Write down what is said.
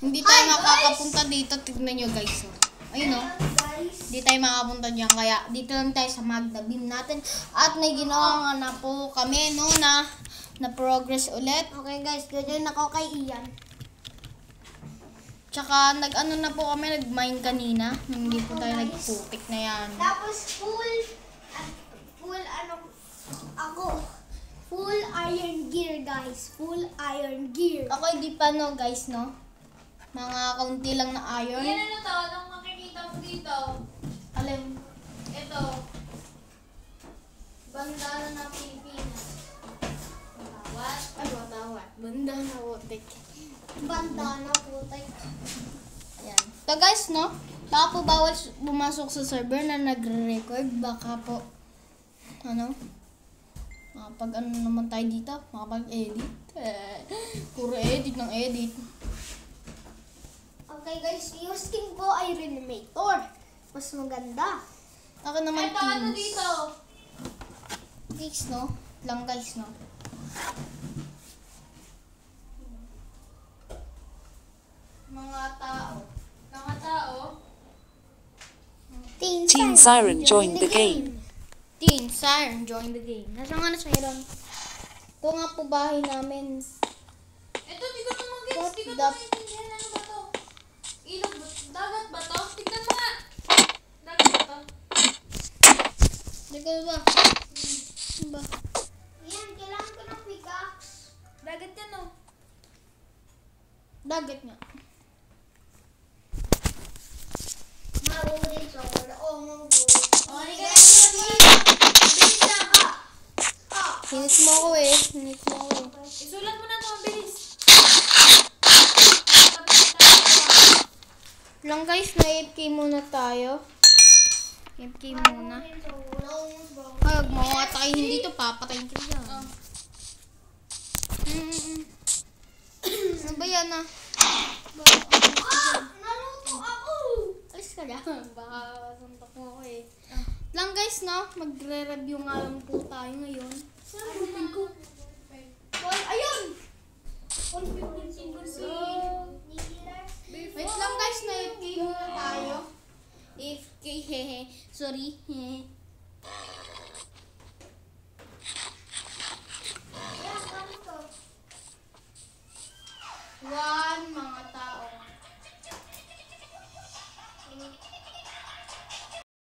Hindi tayo makakapunta dito. Tignan nyo guys. Ayun o. Hindi tayo makapunta dyan. Kaya dito lang tayo sa Magna Beam natin. At may ginawa nga na po kami no na progress ulit. Okay guys, jojoin ako kay Ian. Tsaka nag-ano na po kami, nag-mine kanina. Hindi po tayo nagputik na yan. Tapos full iron gear guys. Full iron gear. Ako hindi pa no guys no. Mga kaunti lang na iron. Yan ano to? Anong makikita mo dito? Alin? Ito. Bandana ng Pilipinas. What? Ay, watawat. Banda na wotek. Bandana putik. Ayan. So guys no, baka po bawal bumasok sa server na nagre-record. Baka po, ano, makapag ano naman tayo dito, makapag-edit. Puro edit ng edit. Okay guys, hosting ko ay Reanimator. Mas maganda. Ako naman Ito ano teams. dito? Teams no, lang guys no. Mga tao. Mga tao. Teen Siren joined the game. Teen Siren, join the game. Nasaan nga na Siren? Ito nga po bahay namin. Ito, di ko naman guys. What Di ko the- naman maintindihan. Ano ba to? Ilog ba? Dagat ba to? Tignan mo nga. Dagat ba to? Hindi ko ba? Ano ba? Ian, kailangan ko ng pickaxe. Dagat yan oh. Dagat nga. Marunong sword. Oh, manggo. Oh, hindi ka bilis lang ka. Hinit mo ako eh. Hinit mo ako. Isulat mo na ito. Bilis. Lang guys, na-AFK muna tayo. AFK muna. Ay, huwag mo atakihin dito. Papatayin ka dyan. Ano ba yan ah? Naluto ako. Alis ka dyan. Baka suntok mo ako eh. Lang guys, no? Magre-review nga lang po tayo ngayon. Ayun. Wait lang guys, na AFK muna tayo. AFK, hehe. Sorry.